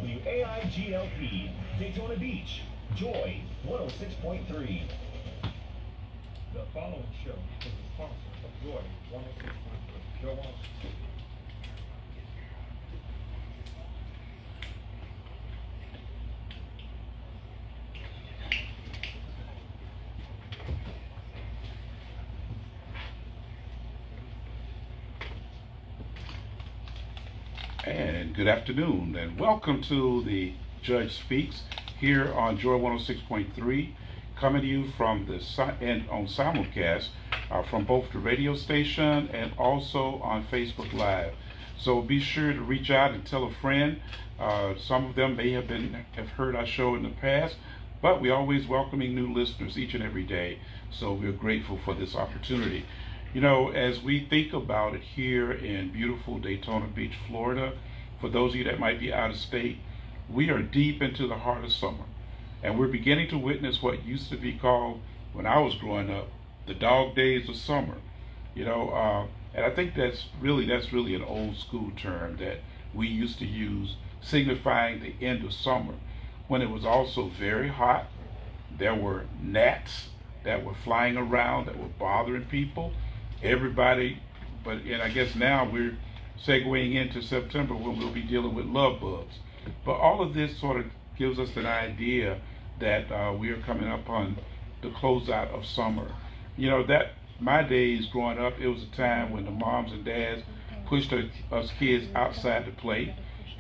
WAIGLP, Daytona Beach, Joy 106.3. The following show is a sponsor of Joy 106.3. Joe Walsh. And good afternoon, and welcome to the Judge Speaks here on Joy 106.3, coming to you from the and on simulcast from both the radio station and also on Facebook Live. So be sure to reach out and tell a friend. Some of them may have heard our show in the past, but we're always welcoming new listeners each and every day. So we're grateful for this opportunity. You know, as we think about it here in beautiful Daytona Beach, Florida, for those of you that might be out of state, we are deep into the heart of summer. And we're beginning to witness what used to be called, when I was growing up, the dog days of summer. You know, and I think that's really an old school term that we used to use, signifying the end of summer, when it was also very hot. There were gnats that were flying around that were bothering people. Everybody, and I guess now we're segueing into September when we'll be dealing with love bugs. But all of this sort of gives us an idea that we are coming up on the closeout of summer. You know, that my days growing up, it was a time when the moms and dads pushed us kids outside to play.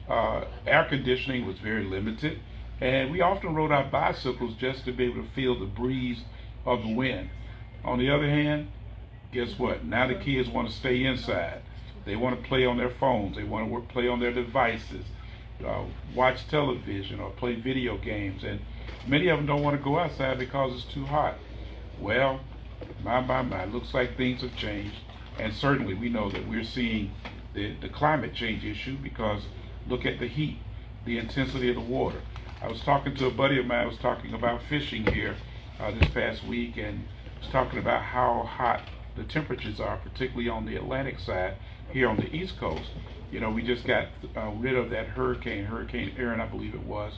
Air conditioning was very limited, and we often rode our bicycles just to be able to feel the breeze of the wind. On the other hand, guess what? Now the kids want to stay inside. They want to play on their phones. They want to play on their devices, watch television or play video games. And many of them don't want to go outside because it's too hot. Well, my, looks like things have changed. And certainly we know that we're seeing the climate change issue, because look at the heat, the intensity of the water. I was talking to a buddy of mine, I was talking about fishing here this past week, and was talking about how hot the temperatures are, particularly on the Atlantic side here on the East Coast. You know, we just got rid of that Hurricane Aaron, I believe it was.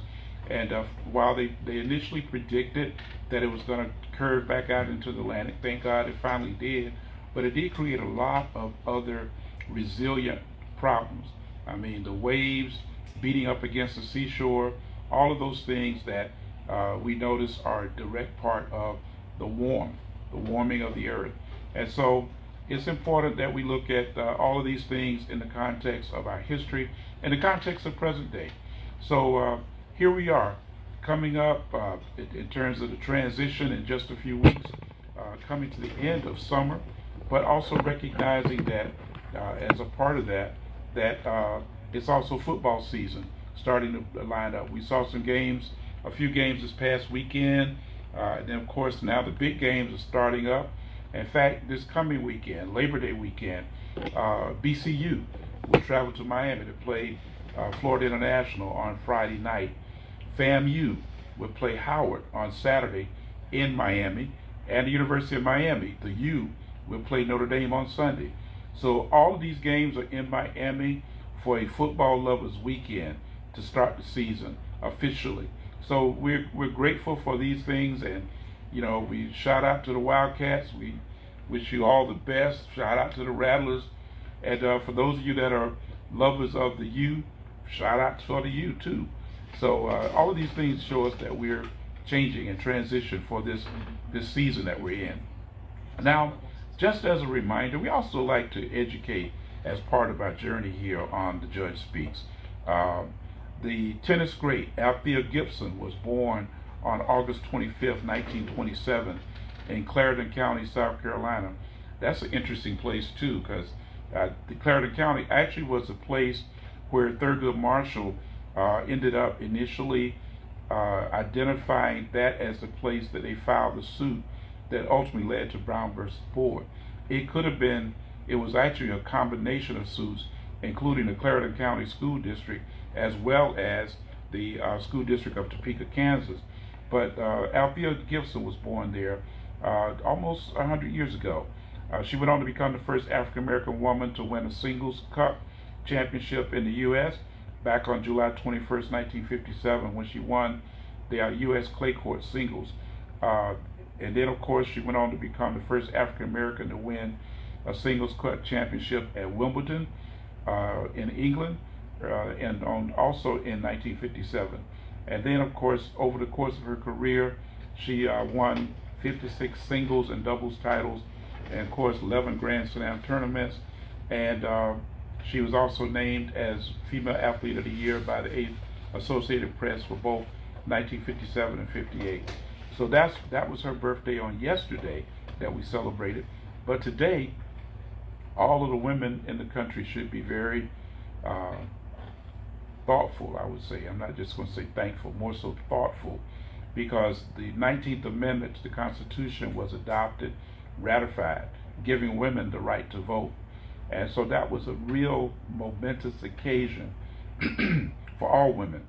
And while they initially predicted that it was going to curve back out into the Atlantic, thank God it finally did. But it did create a lot of other resilient problems. I mean, the waves beating up against the seashore, all of those things that we notice are a direct part of the warming of the earth. And so it's important that we look at all of these things in the context of our history, in the context of present day. So here we are, coming up in terms of the transition in just a few weeks, coming to the end of summer, but also recognizing that as a part of that it's also football season starting to line up. We saw a few games this past weekend, and then of course now the big games are starting up. In fact, this coming weekend, Labor Day weekend, BCU will travel to Miami to play Florida International on Friday night. FAMU will play Howard on Saturday in Miami, and the University of Miami, the U, will play Notre Dame on Sunday. So all of these games are in Miami for a football lovers weekend to start the season officially. So we're grateful for these things, and you know, we shout out to the Wildcats. We wish you all the best. Shout out to the Rattlers. And for those of you that are lovers of the U, shout out for the U too. So all of these things show us that we're changing and transition for this season that we're in. Now, just as a reminder, we also like to educate as part of our journey here on The Judge Speaks. The tennis great Althea Gibson was born on August 25th, 1927 in Clarendon County, South Carolina. That's an interesting place too, because the Clarendon County actually was a place where Thurgood Marshall ended up initially identifying that as the place that they filed the suit that ultimately led to Brown versus Board. It was actually a combination of suits, including the Clarendon County School District as well as the School District of Topeka, Kansas. But Althea Gibson was born there almost 100 years ago. She went on to become the first African-American woman to win a singles cup championship in the U.S. back on July 21st, 1957, when she won the U.S. clay court singles. And then, of course, she went on to become the first African American to win a singles court championship at Wimbledon in England, and also in 1957. And then, of course, over the course of her career, she won 56 singles and doubles titles, and of course 11 Grand Slam tournaments. And she was also named as Female Athlete of the Year by the Associated Press for both 1957 and 58. So that was her birthday on yesterday that we celebrated. But today, all of the women in the country should be very thoughtful, I would say. I'm not just going to say thankful, more so thoughtful, because the 19th Amendment to the Constitution was adopted, ratified, giving women the right to vote. And so that was a real momentous occasion for all women.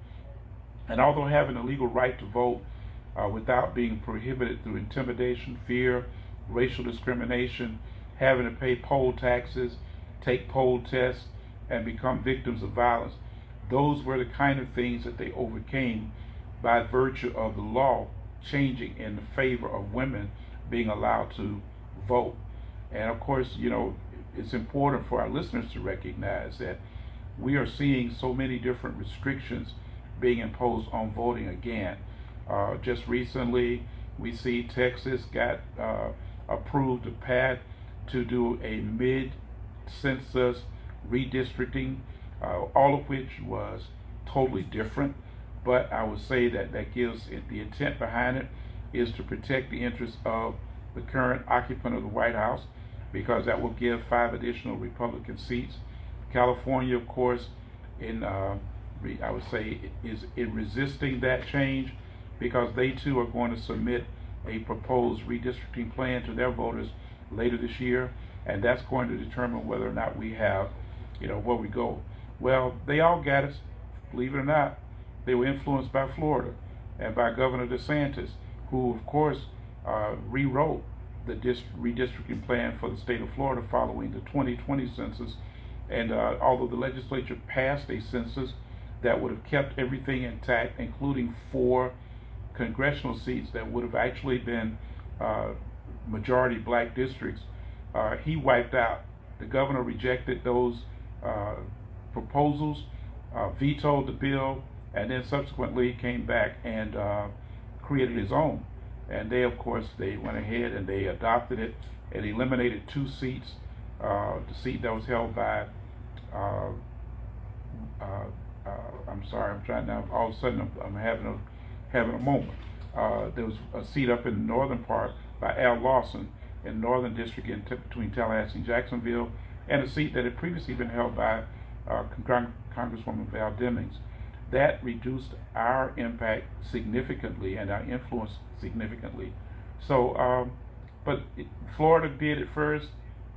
And although having a legal right to vote without being prohibited through intimidation, fear, racial discrimination, having to pay poll taxes, take poll tests, and become victims of violence, those were the kind of things that they overcame by virtue of the law changing in the favor of women being allowed to vote. And of course, you know, it's important for our listeners to recognize that we are seeing so many different restrictions being imposed on voting again. Just recently, we see Texas got approved a path to do a mid-census redistricting, all of which was totally different. But I would say that gives it, the intent behind it is to protect the interests of the current occupant of the White House, because that will give 5 additional Republican seats. California, of course, I would say is in resisting that change, because they too are going to submit a proposed redistricting plan to their voters later this year, and that's going to determine whether or not we have, you know, where we go. Well, they all got us, believe it or not. They were influenced by Florida and by Governor DeSantis, who, of course, rewrote the redistricting plan for the state of Florida following the 2020 census. And although the legislature passed a census that would have kept everything intact, including 4 congressional seats that would have actually been majority black districts, he wiped out. The governor rejected those proposals, vetoed the bill, and then subsequently came back and created his own. And they, of course, they went ahead and they adopted it and eliminated 2 seats. The seat that was held by, I'm sorry, I'm trying now, all of a sudden I'm having a moment. There was a seat up in the northern part by Al Lawson in the northern district between Tallahassee and Jacksonville, and a seat that had previously been held by Congresswoman Val Demings. That reduced our impact significantly and our influence significantly. So, but Florida did it first.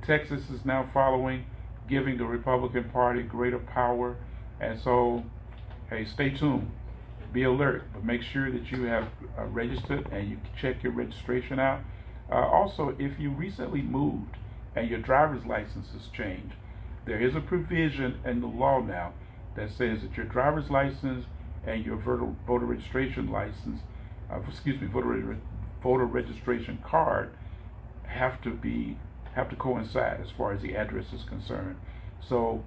Texas is now following, giving the Republican Party greater power. And so, hey, stay tuned, be alert, but make sure that you have registered and you check your registration out. Also, if you recently moved and your driver's license has changed, there is a provision in the law now that says that your driver's license and your voter registration license, voter registration card have to coincide as far as the address is concerned. So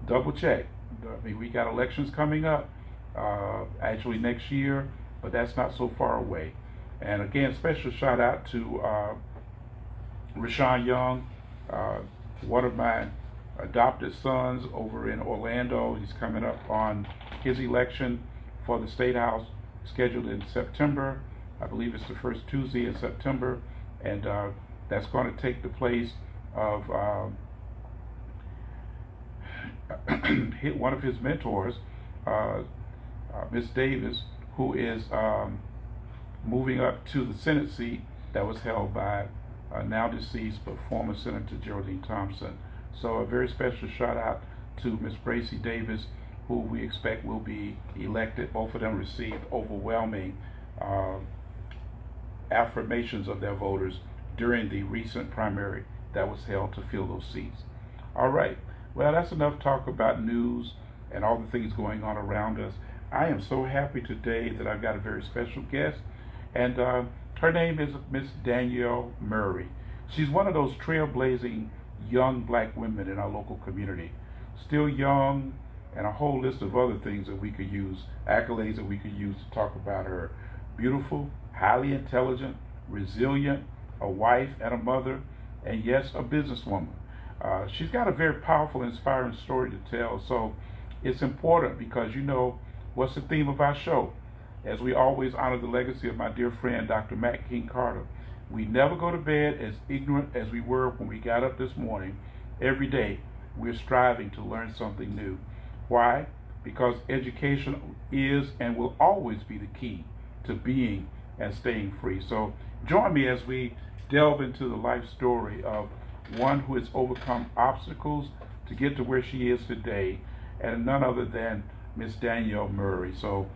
double check. I mean, we got elections coming up, actually next year, but that's not so far away. And again, special shout out to Rashawn Young, one of my adopted sons over in Orlando. He's coming up on his election for the State House, scheduled in September. I believe it's the first Tuesday in September, and that's going to take the place of one of his mentors, Miss Davis, who is moving up to the Senate seat that was held by now deceased but former Senator Geraldine Thompson. So a very special shout out to Miss Bracy Davis, who we expect will be elected. Both of them received overwhelming affirmations of their voters during the recent primary that was held to fill those seats. All right, well, that's enough talk about news and all the things going on around us. I am so happy today that I've got a very special guest, and her name is Miss Danielle Murray. She's one of those trailblazing young black women in our local community. Still young, and a whole list of other things that we could use, accolades that we could use to talk about her. Beautiful, highly intelligent, resilient, a wife and a mother, and yes, a businesswoman. She's got a very powerful, inspiring story to tell, so it's important because you know what's the theme of our show. As we always honor the legacy of my dear friend, Dr. Matt King Carter. We never go to bed as ignorant as we were when we got up this morning. Every day, we're striving to learn something new. Why? Because education is and will always be the key to being and staying free. So join me as we delve into the life story of one who has overcome obstacles to get to where she is today, and none other than Miss Danielle Murray. So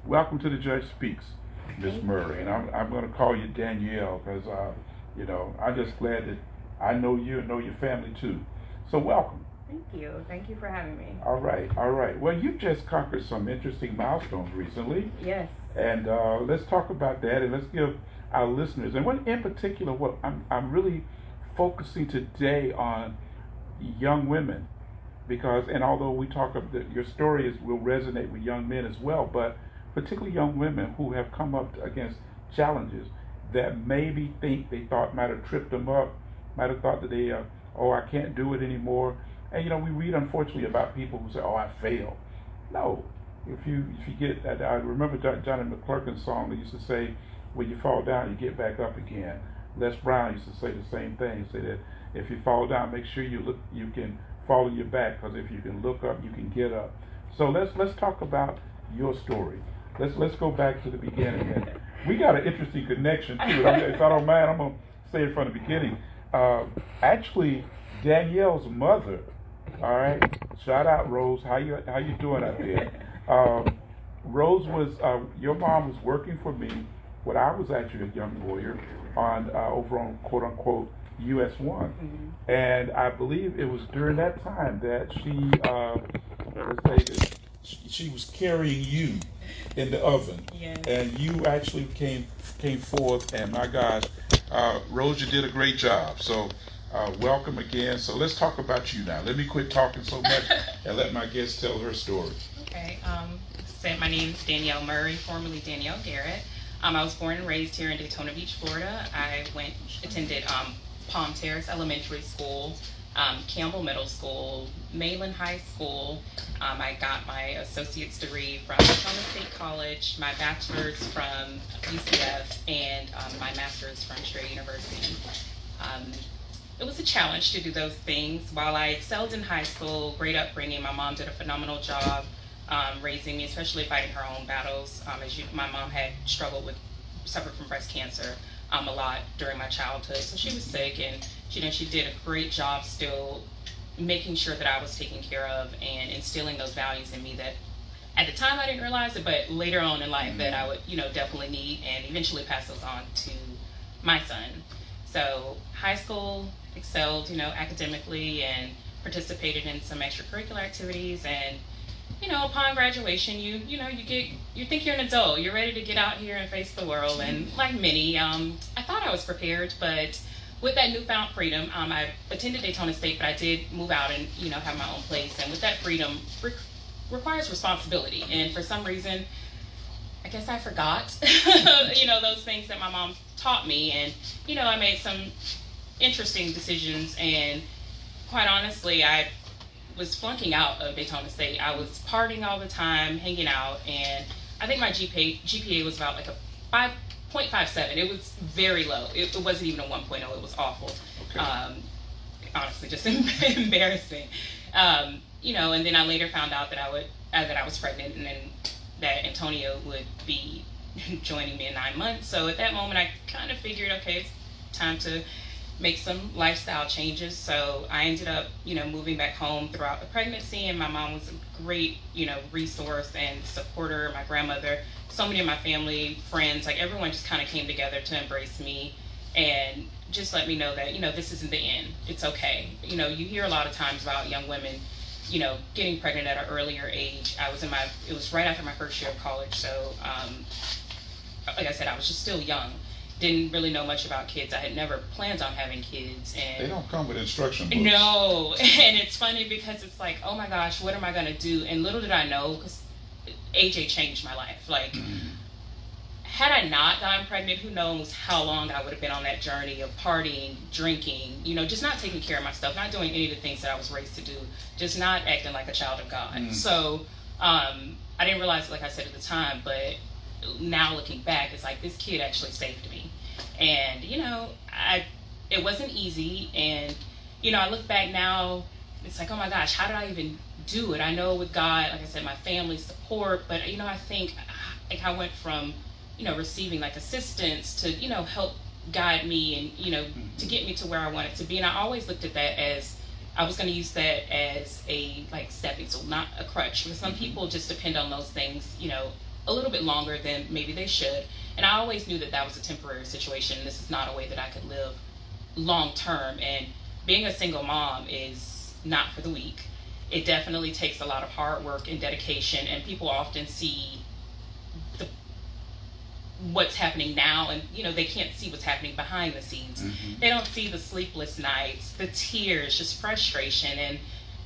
welcome to the Judge Speaks, Miss Murray. And I'm going to call you Danielle because, you know, I'm just glad that I know you and know your family too. So welcome. Thank you. Thank you for having me. All right, all right. Well, you've just conquered some interesting milestones recently. Yes. And let's talk about that, and let's give our listeners, and what in particular, what I'm really focusing today on young women, because, and although we talk of your story will resonate with young men as well, but particularly young women who have come up against challenges that maybe they thought might have tripped them up, might have thought that they, oh, I can't do it anymore. And you know, we read unfortunately about people who say, oh, I failed. No, if you get, I remember Johnny McClurkin's song that used to say, when you fall down, you get back up again. Les Brown used to say the same thing. He said that if you fall down, make sure you can fall on your back, because if you can look up, you can get up. So let's talk about your story. Let's go back to the beginning. And we got an interesting connection too. If I don't mind, I'm gonna say it from the beginning. Actually, Danielle's mother. All right, shout out Rose. How you doing out there? Rose was your mom was working for me when I was actually a young lawyer on over on quote unquote US1, Mm-hmm. and I believe it was during that time that she was carrying you in the oven, Yes. and you actually came forth, and my gosh, Rose, you did a great job. So. Welcome again. So let's talk about you now. Let me quit talking so much and let my guest tell her story. Okay. My name is Danielle Murray, formerly Danielle Garrett. I was born and raised here in Daytona Beach, Florida. I attended Palm Terrace Elementary School, Campbell Middle School, Mainland High School. I got my associate's degree from Daytona State College, my bachelor's from UCF, and my master's from Trey University. It was a challenge to do those things. While I excelled in high school, great upbringing, my mom did a phenomenal job raising me, especially fighting her own battles. My mom had suffered from breast cancer a lot during my childhood, so she was sick, and she did a great job still making sure that I was taken care of and instilling those values in me that at the time I didn't realize it, but later on in life that I would definitely need and eventually pass those on to my son. So high school, excelled, academically, and participated in some extracurricular activities. And, upon graduation, you think you're an adult. You're ready to get out here and face the world. And like many, I thought I was prepared, but with that newfound freedom, I attended Daytona State, but I did move out and, have my own place. And with that freedom requires responsibility. And for some reason, I guess I forgot, those things that my mom taught me. And, I made some interesting decisions, and quite honestly, I was flunking out of Daytona State. I was partying all the time, hanging out, and I think my GPA was about like a 5.57. It was very low. It wasn't even a 1.0. It was awful. Okay. Honestly, just embarrassing. And then I later found out that I was pregnant, and then that Antonio would be joining me in 9 months. So at that moment, I kind of figured, okay, it's time to make some lifestyle changes. So I ended up, moving back home throughout the pregnancy, and my mom was a great, resource and supporter. My grandmother, so many of my family, friends, like everyone just kind of came together to embrace me and just let me know that, this isn't the end. It's okay. You hear a lot of times about young women getting pregnant at an earlier age. It was right after my first year of college, so like I said, I was just still young. Didn't really know much about kids. I had never planned on having kids, and They don't come with instruction books. no. And it's funny because it's like, oh my gosh, what am I gonna do? And little did I know, because AJ changed my life. Like, had I not gotten pregnant, who knows how long I would have been on that journey of partying, drinking, just not taking care of myself, not doing any of the things that I was raised to do, just not acting like a child of God. So I didn't realize it, like I said at the time, but now looking back, it's like, this kid actually saved me. And it wasn't easy, and I look back now, it's like, oh my gosh, how did I even do it? I know with God, like I said, my family support, but I think like I went from receiving like assistance to help guide me and to get me to where I wanted to be. And I always looked at that as I was going to use that as a like stepping stone, not a crutch, because some people just depend on those things a little bit longer than maybe they should. And I always knew that was a temporary situation. This is not a way that I could live long term. And being a single mom is not for the weak. It definitely takes a lot of hard work and dedication, and people often see what's happening now, and they can't see what's happening behind the scenes. They don't see the sleepless nights, the tears, just frustration,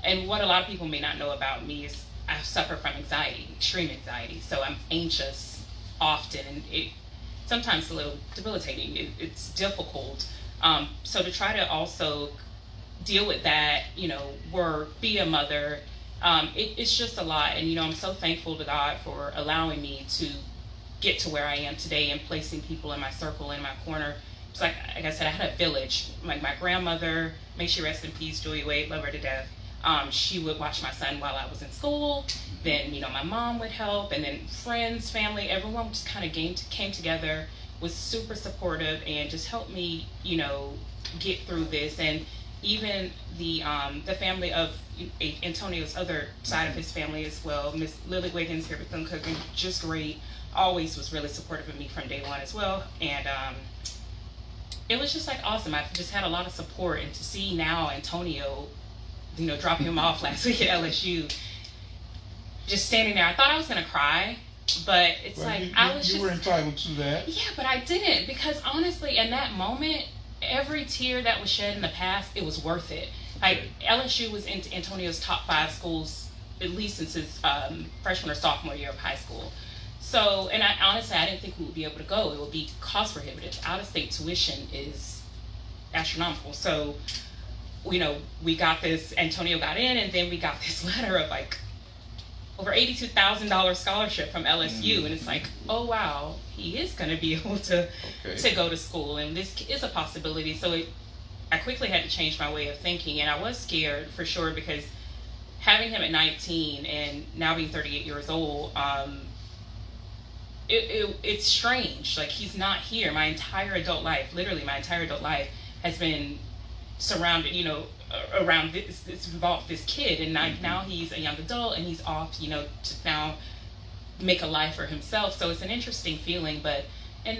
and what a lot of people may not know about me is I suffer from anxiety, extreme anxiety. So I'm anxious often, and it sometimes a little debilitating. It's difficult. So to try to also deal with that, be a mother, it's just a lot. And I'm so thankful to God for allowing me to get to where I am today and placing people in my circle, in my corner. It's like I said, I had a village. Like my grandmother, may she rest in peace, Joy Wade, love her to death. She would watch my son while I was in school. Then, my mom would help, and then friends, family, everyone just kind of came together, was super supportive, and just helped me, get through this. And even the family of Antonio's other side of his family as well, Miss Lily Wiggins here at Bethune Cooking, just great. Always was really supportive of me from day one as well. And it was just like awesome. I've just had a lot of support, and to see now Antonio, dropping him off last week at LSU, just standing there, I thought I was gonna cry, but it's you were entitled to that. Yeah, but I didn't, because honestly, in that moment, every tear that was shed in the past, it was worth it. Like LSU was in Antonio's top 5 schools, at least since his freshman or sophomore year of high school. So, and honestly, I didn't think we would be able to go. It would be cost prohibitive. Out-of-state tuition is astronomical. So, we got this, Antonio got in, and then we got this letter of like over $82,000 scholarship from LSU. And it's like, oh wow, he is going to be able to go to school, and this is a possibility. So I quickly had to change my way of thinking, and I was scared for sure, because having him at 19 and now being 38 years old, it's strange. Like, he's not here. My entire adult life, literally my entire adult life, has been surrounded, around this involved this kid, and now he's a young adult, and he's off, to now make a life for himself. So it's an interesting feeling. And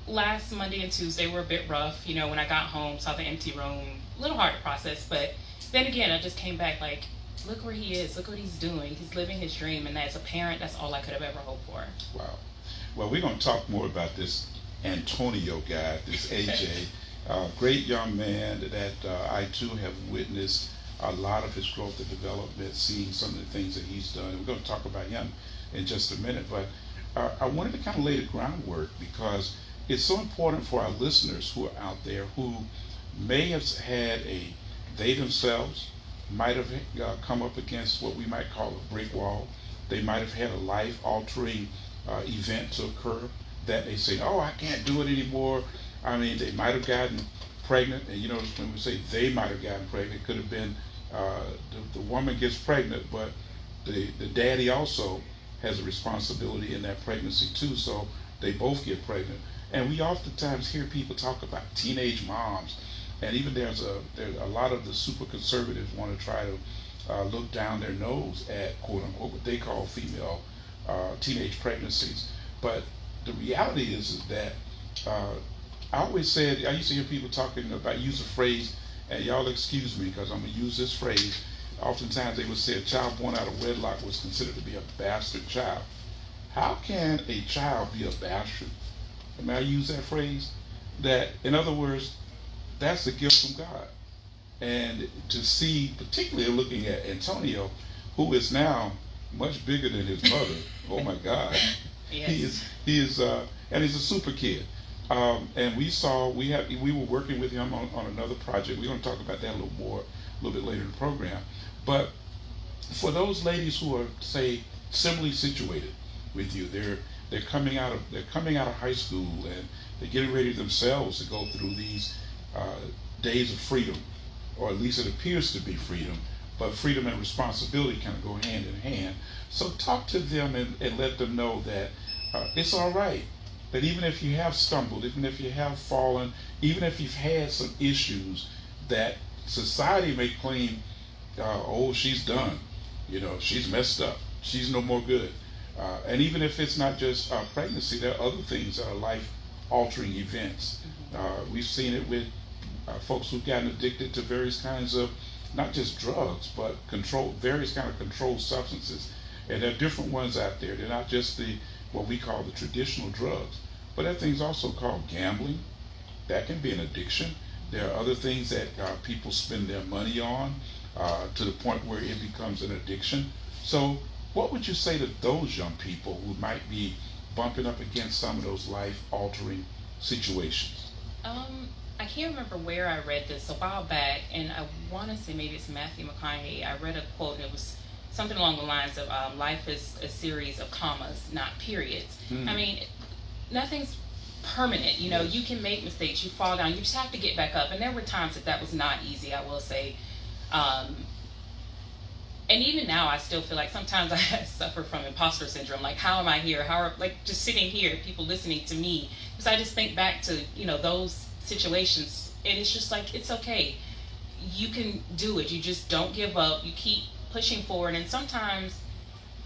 last Monday and Tuesday were a bit rough, when I got home, saw the empty room, a little hard to process. But then again, I just came back like, look where he is, look what he's doing. He's living his dream, and as a parent, that's all I could have ever hoped for. Wow. Well, we're going to talk more about this Antonio guy, this AJ. Great young man that I too have witnessed a lot of his growth and development, seeing some of the things that he's done. And we're going to talk about him in just a minute, but I wanted to kind of lay the groundwork, because it's so important for our listeners who are out there who may have had they themselves might have come up against what we might call a brick wall. They might have had a life-altering event to occur that they say, oh, I can't do it anymore. I mean, they might have gotten pregnant, and when we say they might have gotten pregnant, it could have been the woman gets pregnant, but the daddy also has a responsibility in that pregnancy too, so they both get pregnant. And we oftentimes hear people talk about teenage moms, and even there's a lot of the super conservatives want to try to look down their nose at quote unquote what they call female teenage pregnancies. But the reality is that I always said, I used to hear people talking about, use a phrase, and y'all excuse me because I'm going to use this phrase, oftentimes they would say a child born out of wedlock was considered to be a bastard child. How can a child be a bastard? May I use that phrase? That, in other words, that's a gift from God. And to see, particularly looking at Antonio, who is now much bigger than his mother. Oh my God. Yes. He is, and he's a super kid. And we were working with him on another project. We're going to talk about that a little bit later in the program. But for those ladies who are, say, similarly situated with you, they're coming out of high school, and they're getting ready themselves to go through these days of freedom, or at least it appears to be freedom, but freedom and responsibility kind of go hand in hand. So talk to them and let them know that it's all right. That even if you have stumbled, even if you have fallen, even if you've had some issues that society may claim, oh, she's done, she's messed up, she's no more good. And even if it's not just pregnancy, there are other things that are life-altering events. We've seen it with folks who've gotten addicted to various kinds of, not just drugs, but various kind of controlled substances. And there are different ones out there. They're not just what we call the traditional drugs, but there are things also called gambling. That can be an addiction. There are other things that people spend their money on to the point where it becomes an addiction. So what would you say to those young people who might be bumping up against some of those life-altering situations? I can't remember where I read this a while back, and I want to say maybe it's Matthew McConaughey. I read a quote, and it was something along the lines of life is a series of commas, not periods. I mean, nothing's permanent. Yes. You can make mistakes, you fall down, you just have to get back up. And there were times that was not easy, I will say. And even now, I still feel like sometimes I suffer from imposter syndrome. Like, how am I here? Just sitting here, people listening to me? Because I just think back to, those situations, and it's just like, it's okay. You can do it. You just don't give up. You keep pushing forward. And sometimes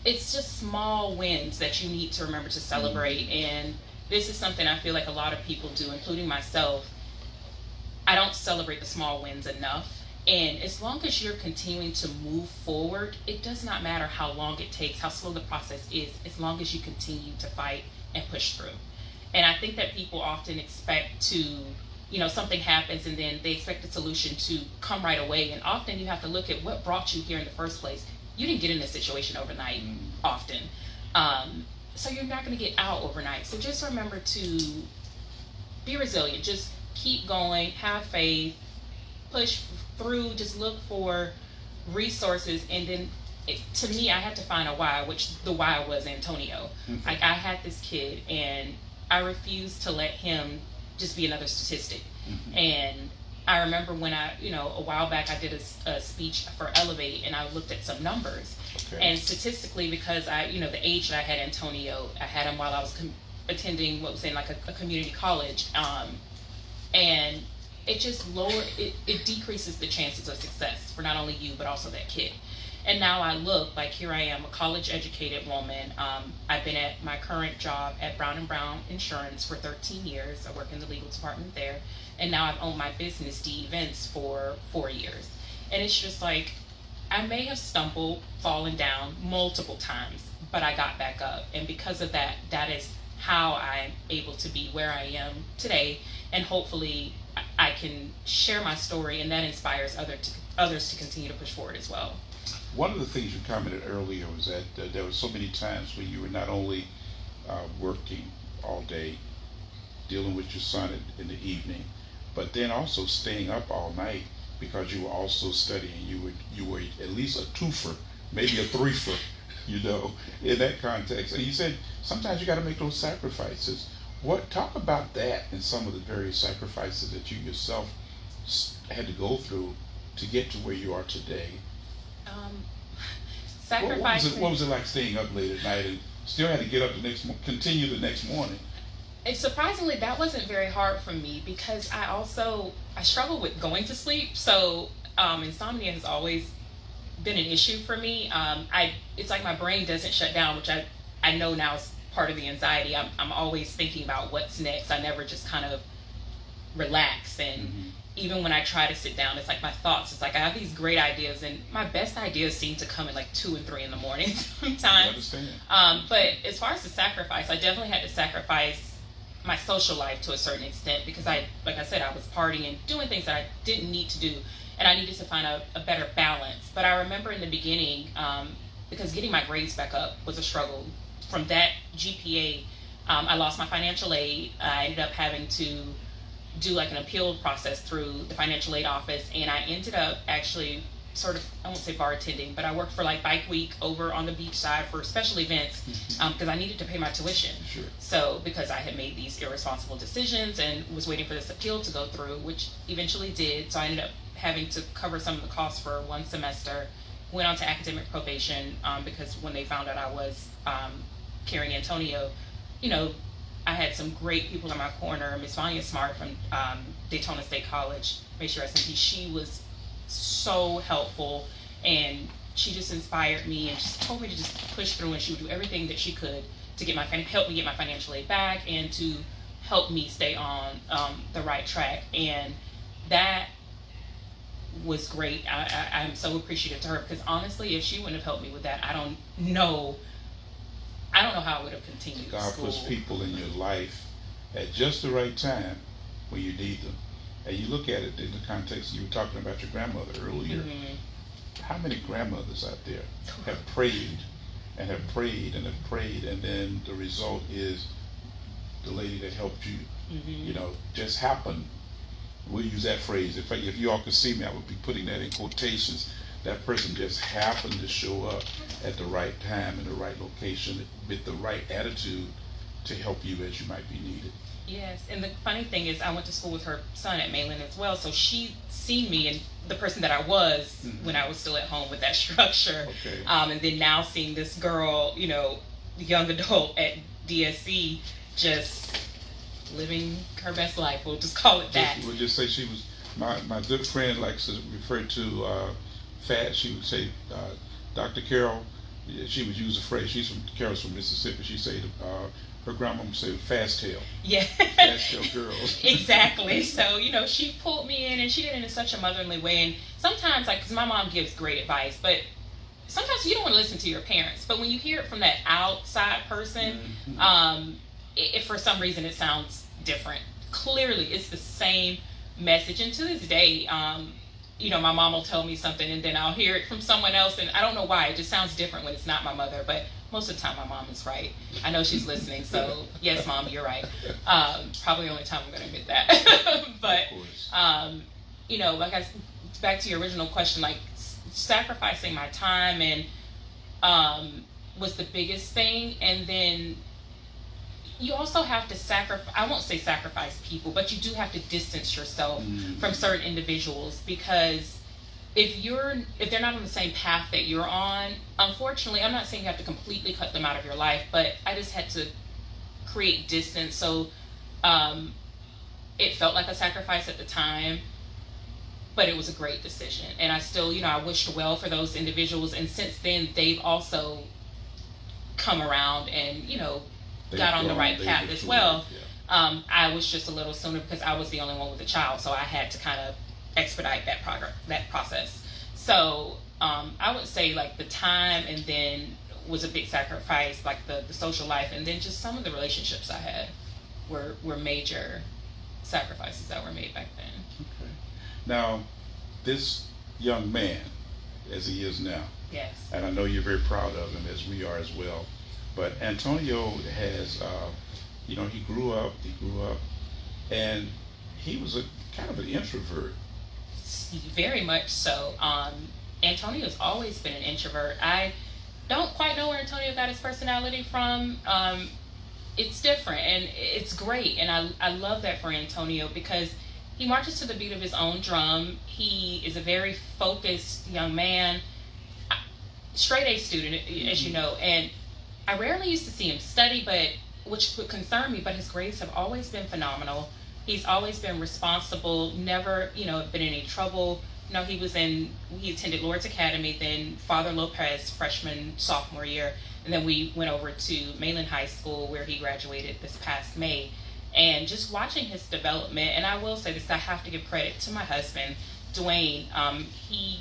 it's just small wins that you need to remember to celebrate. And this is something I feel like a lot of people do, including myself. I don't celebrate the small wins enough. And as long as you're continuing to move forward, it does not matter how long it takes, how slow the process is, as long as you continue to fight and push through. And I think that people often expect to, something happens and then they expect the solution to come right away. And often you have to look at what brought you here in the first place. You didn't get in this situation overnight, often. So you're not going to get out overnight. So just remember to be resilient. Just keep going, have faith, push through, just look for resources. And then to me, I had to find a why, which the why was Antonio. Like, I had this kid and I refused to let him just be another statistic. And I remember when a while back I did a speech for Elevate, and I looked at some numbers. Okay. And statistically, because the age that I had Antonio, I had him while I was attending what was in like a community college. And it just it decreases the chances of success for not only you, but also that kid. And now I look like, here I am, a college-educated woman. I've been at my current job at Brown & Brown Insurance for 13 years. I work in the legal department there. And now I've owned my business, D Events, for 4 years. And it's just like, I may have stumbled, fallen down multiple times, but I got back up. And because of that, that is how I'm able to be where I am today. And hopefully I can share my story, and that inspires others to continue to push forward as well. One of the things you commented earlier was that there were so many times when you were not only working all day, dealing with your son in the evening, but then also staying up all night because you were also studying. You were at least a twofer, maybe a threefer, in that context. And you said sometimes you got to make those sacrifices. Talk about that and some of the various sacrifices that you yourself had to go through to get to where you are today. Sacrificing. What was it like staying up late at night and still had to get up continue the next morning? And surprisingly, that wasn't very hard for me, because I struggle with going to sleep. So insomnia has always been an issue for me. It's like my brain doesn't shut down, which I know now is part of the anxiety. I'm always thinking about what's next. I never just kind of relax. And even when I try to sit down, it's like my thoughts, it's like I have these great ideas, and my best ideas seem to come at like 2 and 3 in the morning sometimes. I understand. But as far as the sacrifice, I definitely had to sacrifice my social life to a certain extent, because like I said, I was partying and doing things that I didn't need to do, and I needed to find a better balance. But I remember in the beginning, because getting my grades back up was a struggle. From that GPA, I lost my financial aid. I ended up having to do like an appeal process through the financial aid office, and I ended up actually sort of, I won't say bartending, but I worked for like Bike Week over on the beach side for special events, because I needed to pay my tuition. Sure. So because I had made these irresponsible decisions and was waiting for this appeal to go through, which eventually did, so I ended up having to cover some of the costs for 1 semester. Went on to academic probation, because when they found out I was carrying Antonio, you know, I had some great people in my corner. Miss Vanya Smart from Daytona State College, may she rest in peace. She was so helpful, and she just inspired me and just told me to just push through, and she would do everything that she could to help me get my financial aid back and to help me stay on the right track. And that was great. I'm so appreciative to her, because honestly, if she wouldn't have helped me with that, I don't know how I would have continued God school. puts people in your life at just the right time when you need them. And you look at it in the context, you were talking about your grandmother earlier. Mm-hmm. How many grandmothers out there have prayed and have prayed and have prayed, and then the result is the lady that helped you, you know, just happened. We'll use that phrase. If you all could see me, I would be putting that in quotations. That person just happened to show up at the right time in the right location with the right attitude to help you as you might be needed. Yes, and the funny thing is, I went to school with her son at Mainland as well, so she seen me and the person that I was when I was still at home with that structure. Okay. And then now seeing this girl, you know, young adult at DSC, just living her best life. We'll just call it that. We'll just say she was my good friend, likes to refer to fat. She would say, Dr. Carol. She would use a phrase. Carol's from Mississippi. She said her grandma would say fast tail. Yeah. Fast tail girls. Exactly. So, you know, she pulled me in, and she did it in such a motherly way. And sometimes, like, because my mom gives great advice, but sometimes you don't want to listen to your parents. But when you hear it from that outside person, if for some reason it sounds different, clearly it's the same message. And to this day, you know, my mom will tell me something, and then I'll hear it from someone else, and I don't know why. It just sounds different when it's not my mother, but most of the time my mom is right. I know she's listening, so yes, Mom, you're right. Probably the only time I'm going to admit that. But, you know, like back to your original question, like sacrificing my time and was the biggest thing. And then you also have to sacrifice, I won't say sacrifice people, but you do have to distance yourself from certain individuals, because if they're not on the same path that you're on, unfortunately, I'm not saying you have to completely cut them out of your life, but I just had to create distance. So it felt like a sacrifice at the time, but it was a great decision. And I still, you know, I wished well for those individuals. And since then, they've also come around and, you know, got on the right path as well. Yeah. I was just a little sooner because I was the only one with a child, so I had to kind of expedite that process. So I would say like the time, and then was a big sacrifice, like the social life, and then just some of the relationships I had were major sacrifices that were made back then. Okay. Now, this young man, as he is now, yes, and I know you're very proud of him, as we are as well. But Antonio has, you know, he grew up, and he was a kind of an introvert. Very much so. Antonio's always been an introvert. I don't quite know where Antonio got his personality from. It's different, and it's great, and I love that for Antonio, because he marches to the beat of his own drum. He is a very focused young man, straight A student, as you know, and I rarely used to see him study, which would concern me, but his grades have always been phenomenal. He's always been responsible, never, you know, been in any trouble. You know, he attended Lourdes Academy, then Father Lopez freshman, sophomore year, and then we went over to Mainland High School, where he graduated this past May. And just watching his development, and I will say this, I have to give credit to my husband, Dwayne. He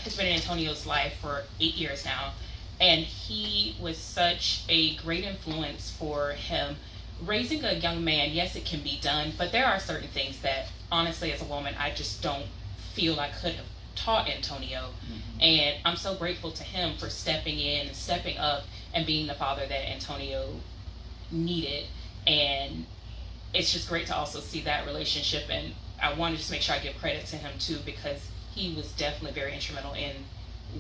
has been in Antonio's life for 8 years now, and he was such a great influence for him. Raising a young man, yes, it can be done, but there are certain things that, honestly, as a woman, I just don't feel I could have taught Antonio. And I'm so grateful to him for stepping in and stepping up and being the father that Antonio needed. And it's just great to also see that relationship, and I want to just make sure I give credit to him too, because he was definitely very instrumental in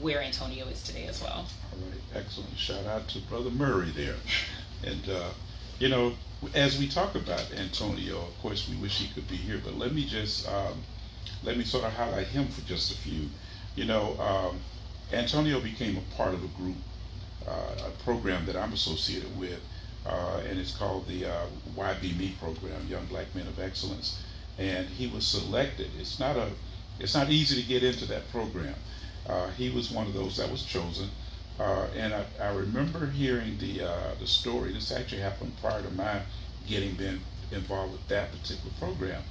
where Antonio is today as well. All right, excellent. Shout out to Brother Murray there. And you know, as we talk about Antonio, of course we wish he could be here, but let me just sort of highlight him for just a few. You know, Antonio became a part of a group, a program that I'm associated with, and it's called the YBM-ME program, Young Black Men of Excellence. And he was selected. It's not easy to get into that program. He was one of those that was chosen. And I remember hearing the story. This actually happened prior to my being involved with that particular program.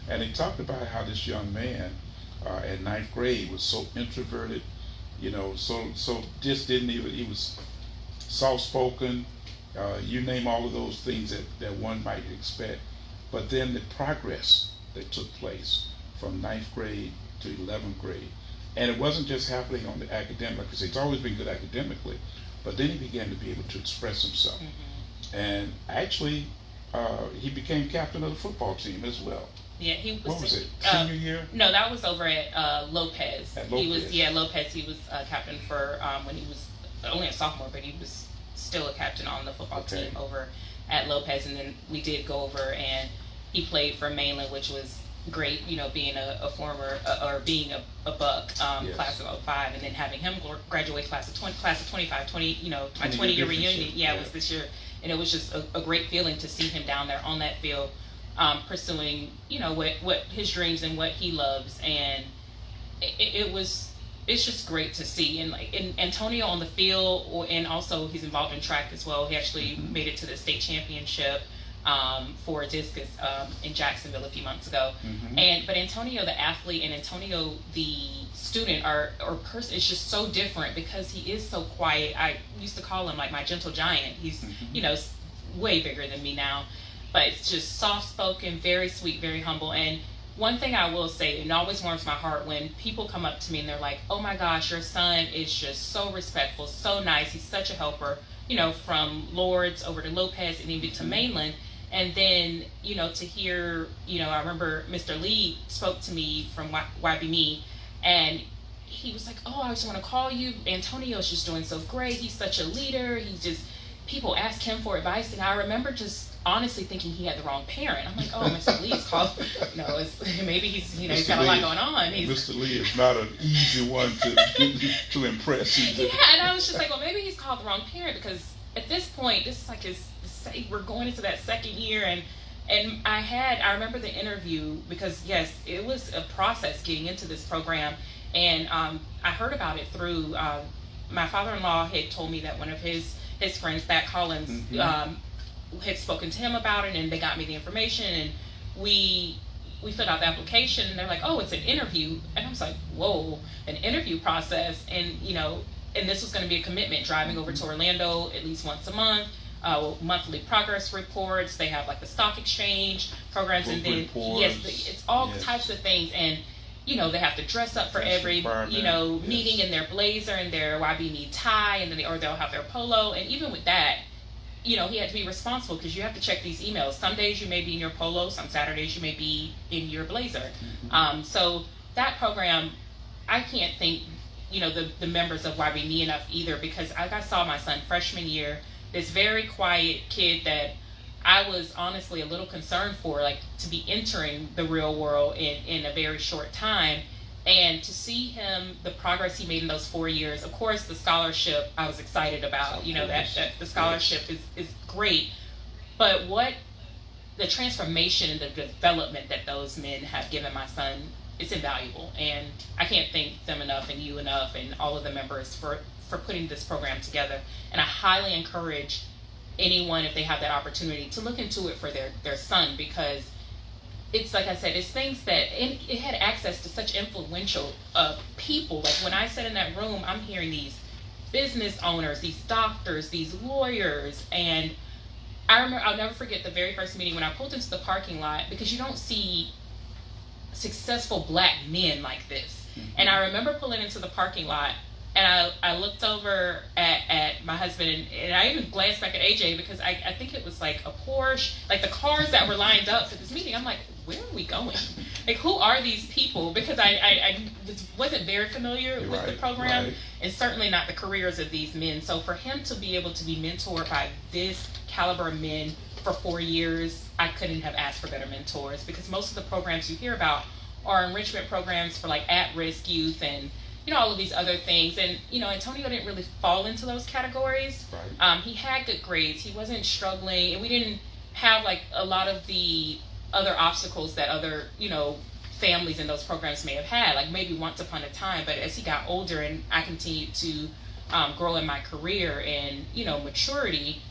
And he talked about how this young man at ninth grade was so introverted, you know, so just didn't even, he was soft-spoken, you name all of those things that one might expect. But then the progress that took place from ninth grade to 11th grade, and it wasn't just happening on the academic, because he's always been good academically, but then he began to be able to express himself. And actually, he became captain of the football team as well. Yeah, he was. What was it? Senior year? No, that was over at Lopez. At He Lopez. was Lopez. He was captain for when he was only a sophomore, but he was still a captain on the football team over at Lopez. And then we did go over and he played for Mainland, which was great. You know, being a former or being a Buck class of 05, and then having him graduate class of 25, you know, my 20-year reunion. Yeah, was this year, and it was just a great feeling to see him down there on that field. Pursuing, you know, what his dreams and what he loves, and it's just great to see. And like Antonio on the field, and also he's involved in track as well. He actually made it to the state championship for discus in Jacksonville a few months ago. But Antonio the athlete and Antonio the student or person is just so different because he is so quiet. I used to call him like my gentle giant. He's you know, way bigger than me now. But it's just soft-spoken, very sweet, very humble. And one thing I will say, it always warms my heart when people come up to me and they're like, oh my gosh, your son is just so respectful, so nice, he's such a helper, you know, from Lourdes over to Lopez and even to Mainland. And then, you know, to hear, you know, I remember Mr. Lee spoke to me from YBM-ME, and he was like, oh, I just want to call you. Antonio's just doing so great. He's such a leader. People ask him for advice, and I remember just honestly thinking he had the wrong parent. I'm like, oh, Mr. Lee's called. You know, maybe he's got a lot going on. Mr. Lee is not an easy one to impress. Yeah, and I was just like, well, maybe he's called the wrong parent, because at this point, this is like we're going into that second year, and I remember the interview, because yes, it was a process getting into this program, and I heard about it through my father-in-law had told me that one of his friends, Thad Collins, had spoken to him about it, and they got me the information, and we filled out the application, and they're like, oh, it's an interview. And I was like, whoa, an interview process. And you know, and this was going to be a commitment, driving over to Orlando at least once a month, monthly progress reports. They have like the stock exchange programs, and then it's all types of things. And you know, they have to dress up for every meeting in their blazer and their YBM-ME tie, and then they'll have their polo. And even with that, you know, he had to be responsible, because you have to check these emails. Some days you may be in your polo, some Saturdays you may be in your blazer. So that program, I can't thank, you know, the members of YBM-ME enough either, because I saw my son freshman year, this very quiet kid that I was honestly a little concerned for, like, to be entering the real world in a very short time. And to see him, the progress he made in those 4 years, of course, the scholarship I was excited about, you know, that the scholarship is great. But what the transformation and the development that those men have given my son, it's invaluable. And I can't thank them enough, and you enough, and all of the members for putting this program together. And I highly encourage anyone, if they have that opportunity, to look into it for their son, because it's like I said, it's things that it had access to such influential people. Like when I sat in that room, I'm hearing these business owners, these doctors, these lawyers, and I remember, I'll never forget the very first meeting when I pulled into the parking lot, because you don't see successful black men like this. And I remember pulling into the parking lot, and I looked over at my husband, and I even glanced back at AJ, because I think it was like a Porsche, like the cars that were lined up for this meeting. I'm like, where are we going? Like, who are these people? Because I wasn't very familiar with the program, and certainly not the careers of these men. So for him to be able to be mentored by this caliber of men for 4 years, I couldn't have asked for better mentors, because most of the programs you hear about are enrichment programs for like at-risk youth and all of these other things. And Antonio didn't really fall into those categories. He had good grades, he wasn't struggling, and we didn't have like a lot of the other obstacles that other families in those programs may have had, like maybe once upon a time. But as he got older and I continued to grow in my career and maturity,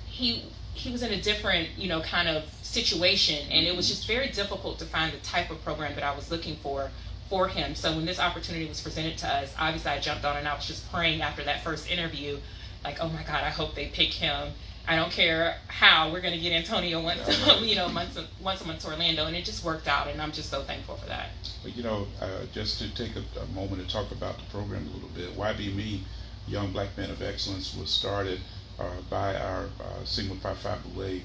he was in a different kind of situation, and it was just very difficult to find the type of program that I was looking for him. So when this opportunity was presented to us, obviously I jumped on, and I was just praying after that first interview, like, oh my God, I hope they pick him. I don't care how, we're going to get Antonio once a month to Orlando, and it just worked out, and I'm just so thankful for that. Well, just to take a moment to talk about the program a little bit, YBM-ME, Young Black Men of Excellence, was started by our Sigma Phi Phi Boule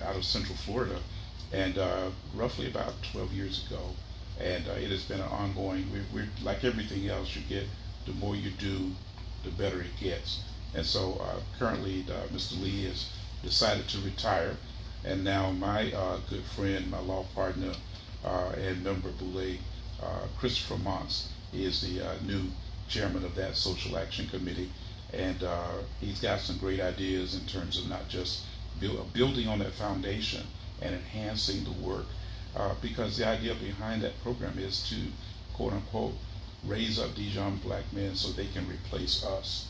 out of Central Florida, and roughly about 12 years ago. And it has been an ongoing, we're like everything else, the more you do, the better it gets. And so currently Mr. Lee has decided to retire, and now my good friend, my law partner and member of Boule, Christopher Monts, is the new chairman of that social action committee. And he's got some great ideas in terms of not just building on that foundation and enhancing the work, because the idea behind that program is to, quote unquote, raise up these young black men so they can replace us.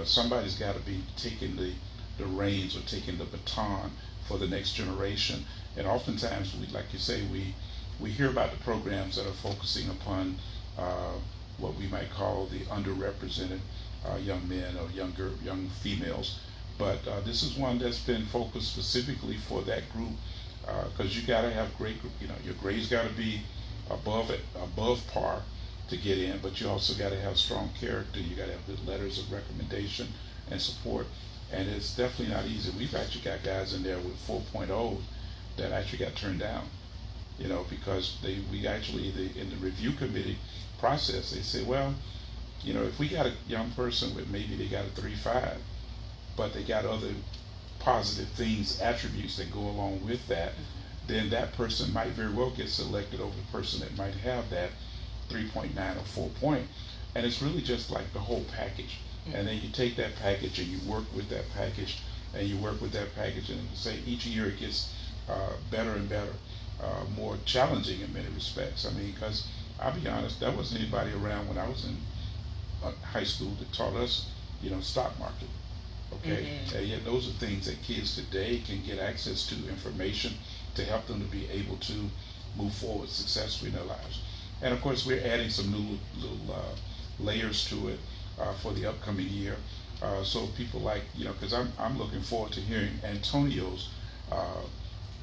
Somebody's got to be taking the reins or taking the baton for the next generation. And oftentimes, like you say, we hear about the programs that are focusing upon what we might call the underrepresented young men or young females. But this is one that's been focused specifically for that group, because you got to have great, your grades got to be above par to get in, but you also got to have strong character. You got to have good letters of recommendation and support, and it's definitely not easy. We've actually got guys in there with 4.0 that actually got turned down, because we actually in the review committee process, they say, well, if we got a young person with maybe they got a 3.5, but they got other positive things, attributes that go along with that, then that person might very well get selected over the person that might have that 3.9 or 4 point. And it's really just like the whole package. And then you take that package and you work with that package, and you work with that package, and say each year it gets better and better, more challenging in many respects. I mean, because I'll be honest, there wasn't anybody around when I was in high school that taught us, stock market. Okay, and yet those are things that kids today can get access to, information to help them to be able to move forward successfully in their lives. And of course, we're adding some new little layers to it for the upcoming year. So people like, because I'm looking forward to hearing Antonio's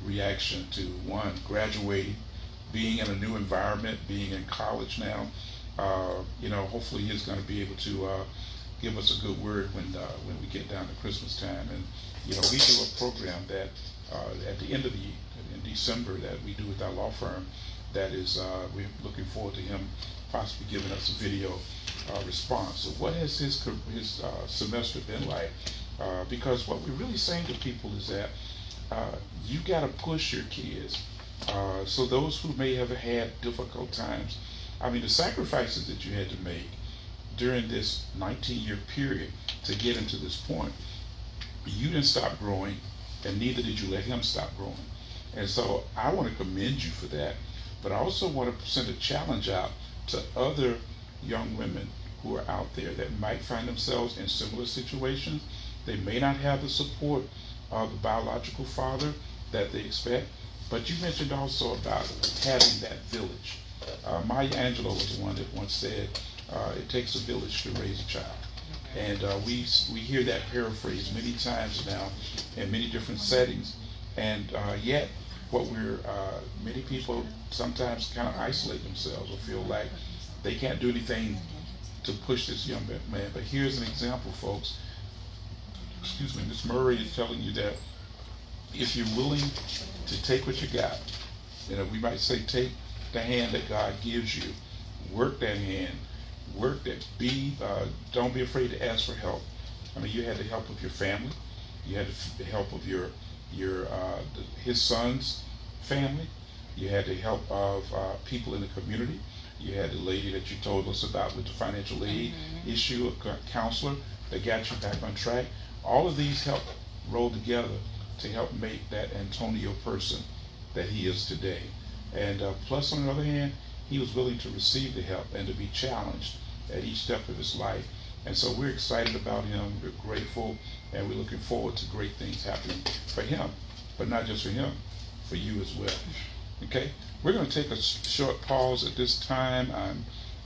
reaction to one, graduating, being in a new environment, being in college now. Hopefully he's going to be able to give us a good word when we get down to Christmas time. And we do a program that at the end of the year, in December, that we do with our law firm. That is, we're looking forward to him possibly giving us a video response. So what has his semester been like? Because what we're really saying to people is that you got to push your kids. So those who may have had difficult times, I mean, the sacrifices that you had to make during this 19-year period to get into this point, you didn't stop growing, and neither did you let him stop growing. And so I want to commend you for that, but I also want to send a challenge out to other young women who are out there that might find themselves in similar situations, They may not have the support of the biological father that they expect, but you mentioned also about having that village. Maya Angelou was the one that once said, it takes a village to raise a child. And we hear that paraphrase many times now in many different settings, and yet many people sometimes kind of isolate themselves or feel like they can't do anything to push this young man. But here's an example, folks. Excuse me, Ms. Murray is telling you that if you're willing to take what you got, we might say take the hand that God gives you, work that hand, don't be afraid to ask for help. I mean, you had the help of your family, you had the help of his son's family, you had the help of people in the community, you had the lady that you told us about with the financial aid issue, a counselor that got you back on track. All of these help roll together to help make that Antonio person that he is today. And plus, on the other hand, he was willing to receive the help and to be challenged at each step of his life. And so we're excited about him, we're grateful, and we're looking forward to great things happening for him, but not just for him, for you as well. Okay, we're going to take a short pause at this time.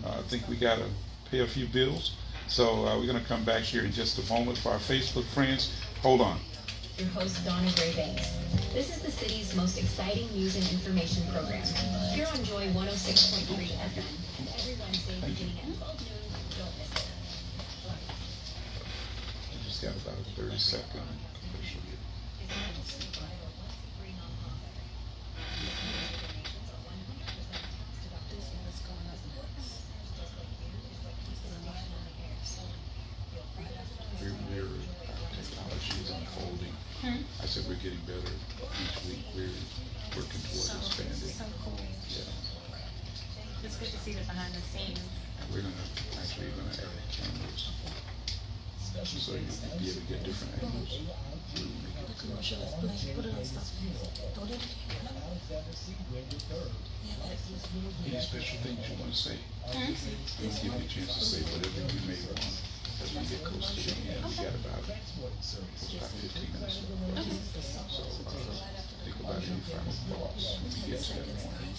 I think we got to pay a few bills. So we're going to come back here in just a moment. For our Facebook friends, hold on. Your host, Donna Gray Banks. This is the city's most exciting news and information program. Here on Joy 106.3 FM. Every Wednesday beginning at 12 noon. Don't miss it. I just got about a 30-second commercial here. Technology is unfolding. I said we're getting better each week. We're working towards expanding. So cool. Yeah. It's good to see the behind the scenes. And we're gonna add cameras, so you can be able to get different angles. Any special things you want to say? We'll give you a chance to say whatever you may want as we get close to the end. We got about 15 minutes. So think about any final thoughts when we get to that point.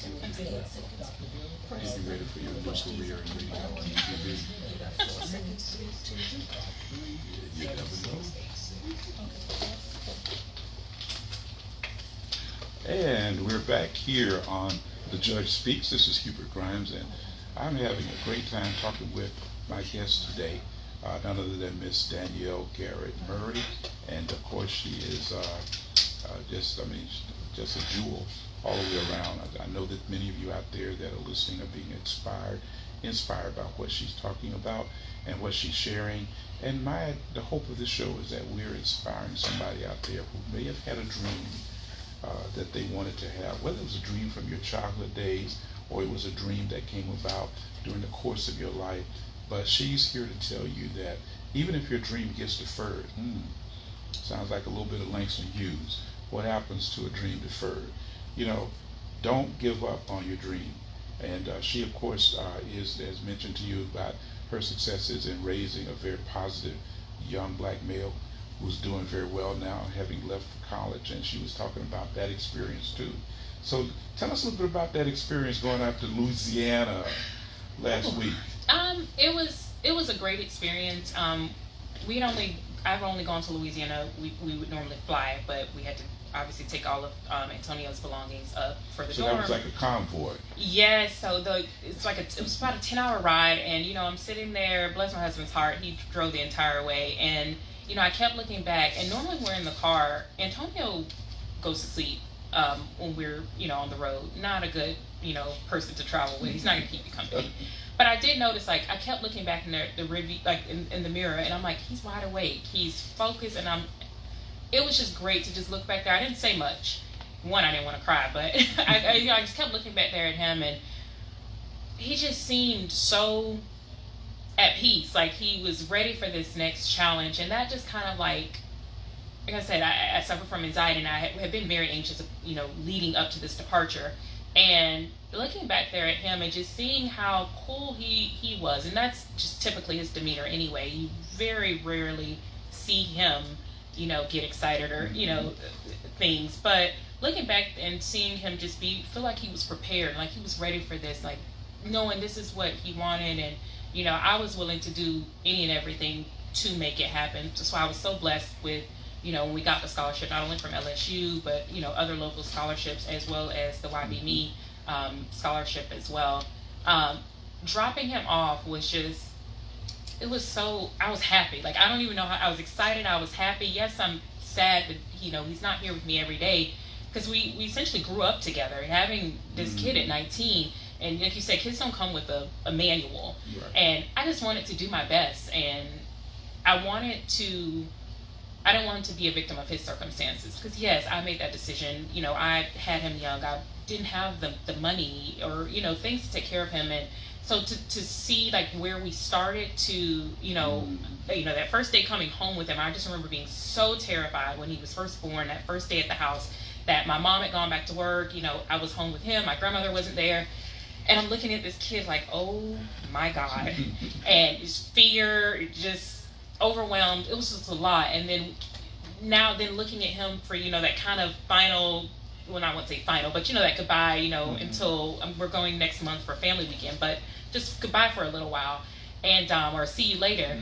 Get you ready for your new career in radio and TV. You never know. And we're back here on The Judge Speaks. This is Hubert Grimes, and I'm having a great time talking with my guest today, none other than Miss Danielle Murray, and of course she is just a jewel all the way around. I know that many of you out there that are listening are being inspired by what she's talking about and what she's sharing. And the hope of this show is that we're inspiring somebody out there who may have had a dream that they wanted to have, whether it was a dream from your childhood days or it was a dream that came about during the course of your life. But she's here to tell you that even if your dream gets deferred, sounds like a little bit of Langston Hughes. What happens to a dream deferred? Don't give up on your dream. And she, of course, has mentioned to you about her successes in raising a very positive young black male who's doing very well now, having left for college, and she was talking about that experience too. So tell us a little bit about that experience going out to Louisiana last week. It was a great experience. I've only gone to Louisiana. We would normally fly, but we had to obviously take all of Antonio's belongings up for the dorm. So that was like a convoy. Yes. So it was about a 10-hour ride, and I'm sitting there. Bless my husband's heart. He drove the entire way, and I kept looking back. And normally we're in the car. Antonio goes to sleep when we're on the road. Not a good person to travel with. He's not gonna keep you company. But I did notice, I kept looking back in the review, in the mirror, and I'm like, he's wide awake, he's focused, and it was just great to just look back there. I didn't say much. One, I didn't want to cry, but I just kept looking back there at him, and he just seemed so at peace, like he was ready for this next challenge, and that just kind of like I said, I suffer from anxiety, and I had been very anxious, leading up to this departure. And looking back there at him and just seeing how cool he was, and that's just typically his demeanor anyway. You very rarely see him, you know, get excited or, you know, things. But looking back and seeing him just feel like he was prepared, like he was ready for this, like knowing this is what he wanted. And, you know, I was willing to do any and everything to make it happen. So I was so blessed with, you know, when we got the scholarship, not only from LSU, but, you know, other local scholarships, as well as the YBM-ME scholarship as well. Dropping him off was just, it was so, I was happy. Like, I don't even know how, I was excited, I was happy. Yes, I'm sad that, you know, he's not here with me every day, because we essentially grew up together, having this kid at 19. And like you said, kids don't come with a manual. Right. And I just wanted to do my best. And I didn't want him to be a victim of his circumstances. Because yes, I made that decision. You know, I had him young. I didn't have the money or, you know, things to take care of him. And so to see like where we started to, you know, that first day coming home with him, I just remember being so terrified when he was first born, that first day at the house, that my mom had gone back to work. You know, I was home with him. My grandmother wasn't there. And I'm looking at this kid like, oh my God. And just fear, just overwhelmed. It was just a lot. And then looking at him for, you know, that kind of final, well, I won't say final, but, you know, that goodbye, you know, until we're going next month for family weekend, but just goodbye for a little while, and or see you later.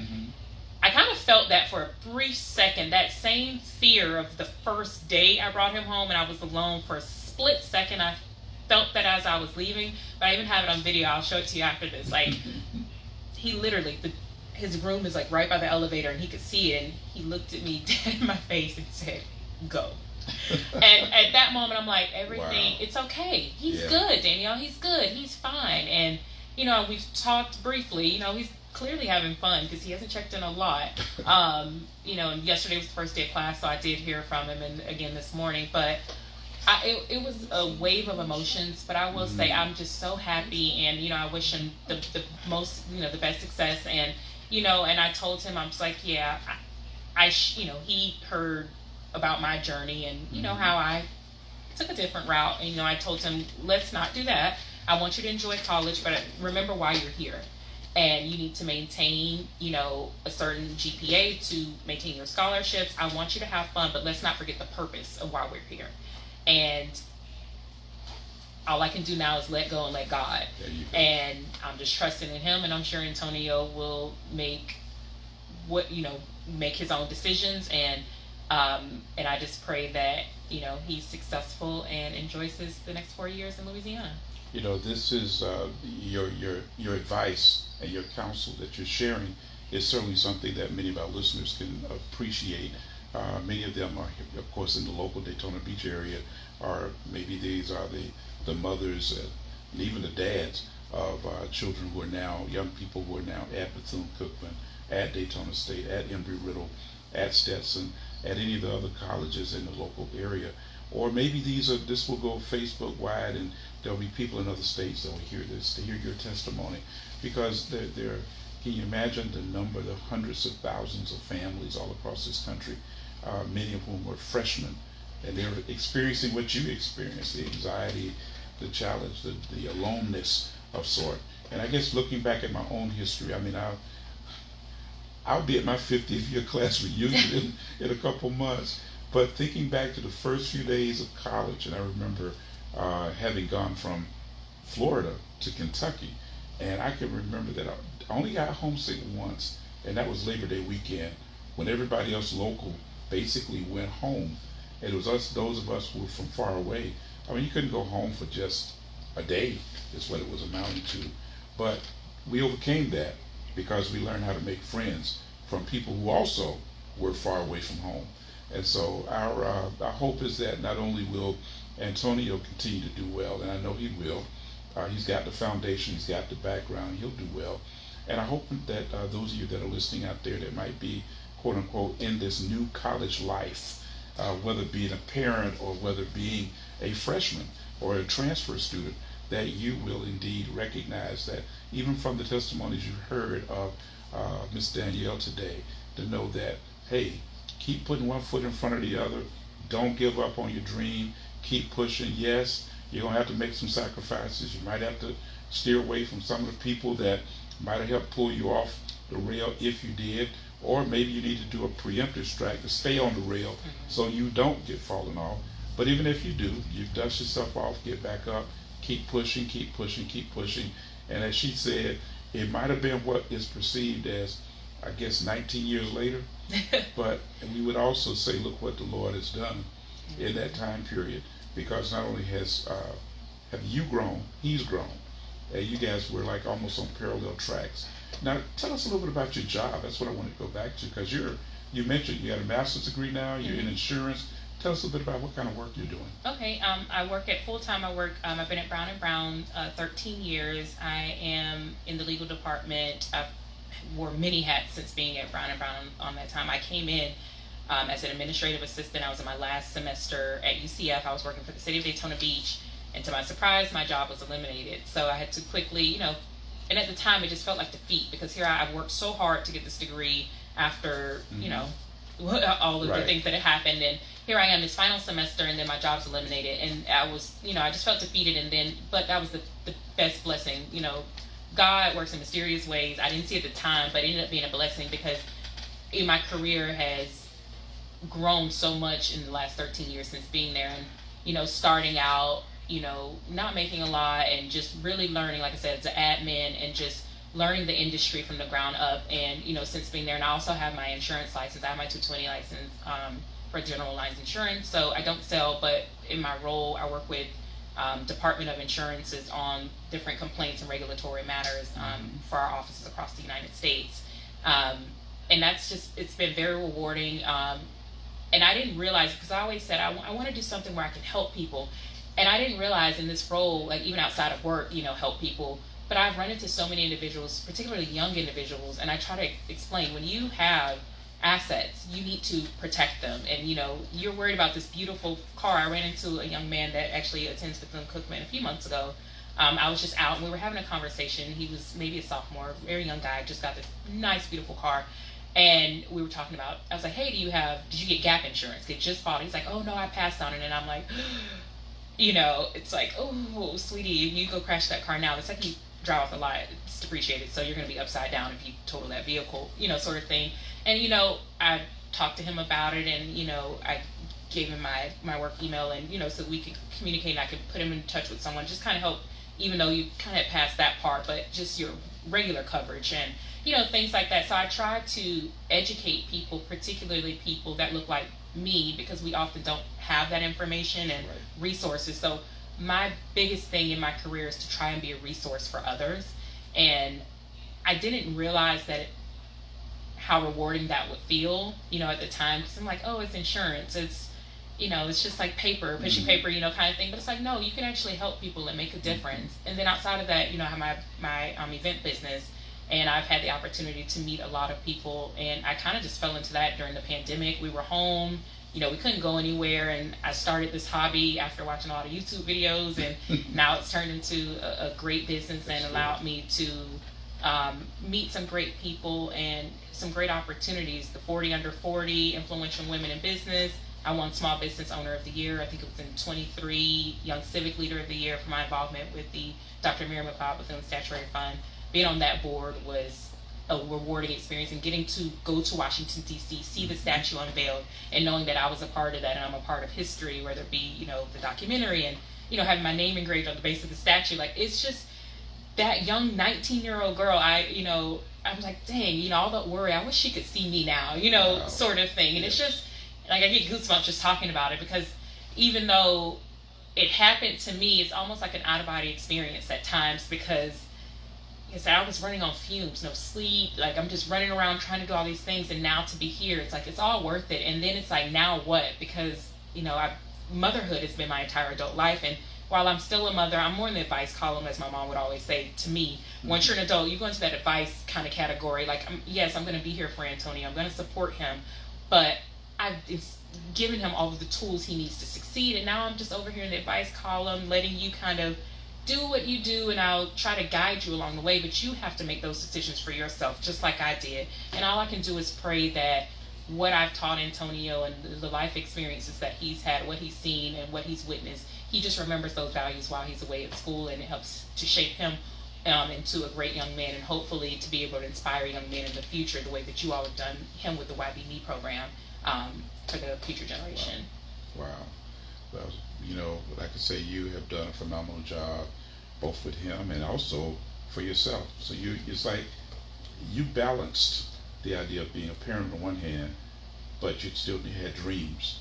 I kind of felt that for a brief second, that same fear of the first day I brought him home and I was alone. For a split second, I felt that as I was leaving. But I even have it on video. I'll show it to you after this. Like, he literally, his room is like right by the elevator, and he could see it, and he looked at me dead in my face and said, "Go." And at that moment, I'm like, everything, it's okay. He's good, Danielle. He's good. He's fine. And, you know, we've talked briefly. You know, he's clearly having fun because he hasn't checked in a lot. You know, and yesterday was the first day of class, so I did hear from him, and again this morning. But it was a wave of emotions. But I will say I'm just so happy, and, you know, I wish him the most, you know, the best success. And, you know, and I told him, I'm just like, yeah, you know, he heard about my journey and, you know, how I took a different route. And, you know, I told him, let's not do that. I want you to enjoy college, but remember why you're here. And you need to maintain, you know, a certain GPA to maintain your scholarships. I want you to have fun, but let's not forget the purpose of why we're here. And all I can do now is let go and let God. And I'm just trusting in him, and I'm sure Antonio will make his own decisions. And I just pray that, you know, he's successful and enjoys the next 4 years in Louisiana. You know, this is your advice and your counsel that you're sharing is certainly something that many of our listeners can appreciate. Many of them are, of course, in the local Daytona Beach area, or maybe these are the mothers and even the dads of children who are now, young people who are now at Bethune-Cookman, at Daytona State, at Embry-Riddle, at Stetson, at any of the other colleges in the local area. Or maybe this will go Facebook wide, and there'll be people in other states that will hear this, to hear your testimony, because there. Can you imagine the number, the hundreds of thousands of families all across this country, many of whom were freshmen, and they're experiencing what you experienced, the anxiety, the challenge, the aloneness of sort. And I guess looking back at my own history, I mean, I'll be at my 50th year class reunion in a couple months. But thinking back to the first few days of college, and I remember having gone from Florida to Kentucky, and I can remember that I only got homesick once, and that was Labor Day weekend, when everybody else local basically went home. And it was those of us who were from far away. I mean, you couldn't go home for just a day, is what it was amounting to. But we overcame that because we learned how to make friends from people who also were far away from home. And so our hope is that not only will Antonio continue to do well, and I know he will, he's got the foundation, he's got the background, he'll do well. And I hope that those of you that are listening out there that might be, quote unquote, in this new college life, whether being a parent or whether being a freshman or a transfer student, that you will indeed recognize that, even from the testimonies you heard of Miss Danielle today, to know that, hey, keep putting one foot in front of the other. Don't give up on your dream. Keep pushing. Yes, you're going to have to make some sacrifices. You might have to steer away from some of the people that might have helped pull you off the rail if you did, or maybe you need to do a preemptive strike to stay on the rail so you don't get fallen off. But even if you do, you dust yourself off, get back up, keep pushing, keep pushing, keep pushing. And as she said, it might have been what is perceived as, I guess, 19 years later. But we would also say, look what the Lord has done in that time period, because not only have you grown, he's grown. And you guys were like almost on parallel tracks. Now, tell us a little bit about your job. That's what I want to go back to, because you mentioned you got a master's degree now, you're in insurance. Tell us a little bit about what kind of work you're doing. Okay, I work at full-time. I've been at Brown & Brown 13 years. I am in the legal department. I've wore many hats since being at Brown & Brown on that time. I came in as an administrative assistant. I was in my last semester at UCF. I was working for the city of Daytona Beach, and to my surprise, my job was eliminated. So I had to quickly, and at the time it just felt like defeat, because here I've worked so hard to get this degree after, all of the things that had happened, and here I am this final semester, and then my job's eliminated, and I was, I just felt defeated, but that was the best blessing. God works in mysterious ways. I didn't see it at the time, but it ended up being a blessing, because my career has grown so much in the last 13 years since being there, and starting out, not making a lot, and just really learning, like I said, as an admin, and just learning the industry from the ground up. And since being there, and I also have my insurance license. I have my 220 license for general lines insurance. So I don't sell, but in my role, I work with Department of Insurances on different complaints and regulatory matters for our offices across the United States. And that's it's been very rewarding. And I didn't realize, because I always said I want to do something where I can help people. And I didn't realize in this role, like even outside of work, help people. But I've run into so many individuals, particularly young individuals, and I try to explain, when you have assets, you need to protect them. And you're worried about this beautiful car. I ran into a young man that actually attends Bethune Cookman a few months ago. I was just out, and we were having a conversation. He was maybe a sophomore, very young guy, just got this nice, beautiful car. And we were talking about, I was like, hey, did you get gap insurance? They just bought it. He's like, oh no, I passed on it. And I'm like, it's like, oh, sweetie, if you go crash that car now, the second you drive off the lot, it's depreciated, so you're going to be upside down if you total that vehicle, sort of thing. And I talked to him about it, and I gave him my work email, and so we could communicate, and I could put him in touch with someone, just kind of help, even though you kind of passed that part, but just your regular coverage and things like that. So I try to educate people, particularly people that look like me, because we often don't have that information and resources. So my biggest thing in my career is to try and be a resource for others. And I didn't realize how rewarding that would feel, at the time, because I'm like, oh, it's insurance, it's it's just like paper, pushy paper, kind of thing. But it's like, no, you can actually help people and make a difference. And then outside of that, I have my event business, and I've had the opportunity to meet a lot of people, and I kind of just fell into that during the pandemic. We were home, we couldn't go anywhere, and I started this hobby after watching a lot of YouTube videos, and now it's turned into a great business and allowed me to meet some great people and some great opportunities. The 40 Under 40 Influential Women in Business. I won Small Business Owner of the Year. I think it was in 23, Young Civic Leader of the Year for my involvement with the Dr. McLeod Bethune Statuary Fund. Being on that board was a rewarding experience, and getting to go to Washington, D.C., see the statue unveiled, and knowing that I was a part of that, and I'm a part of history, whether it be, the documentary, and, having my name engraved on the base of the statue. Like, it's just that young 19-year-old girl, I was like, dang, all that worry, I wish she could see me now, Wow. Sort of thing. And it's just, like, I get goosebumps just talking about it, because even though it happened to me, it's almost like an out-of-body experience at times, because I was running on fumes, no sleep, like I'm just running around trying to do all these things, and now to be here, it's like, it's all worth it. And then it's like, now what? Because, motherhood has been my entire adult life, and while I'm still a mother, I'm more in the advice column, as my mom would always say to me. Once you're an adult, you go into that advice kind of category, like, yes, I'm going to be here for Antonio, I'm going to support him, but I've given him all of the tools he needs to succeed, and now I'm just over here in the advice column, letting you kind of do what you do, and I'll try to guide you along the way, but you have to make those decisions for yourself, just like I did. And all I can do is pray that what I've taught Antonio and the life experiences that he's had, what he's seen and what he's witnessed, he just remembers those values while he's away at school, and it helps to shape him into a great young man, and hopefully to be able to inspire young men in the future the way that you all have done him with the YBM-ME program for the future generation. Wow. Well, you know, like I say, you have done a phenomenal job, both with him and also for yourself. So it's like you balanced the idea of being a parent on one hand, but you still had dreams.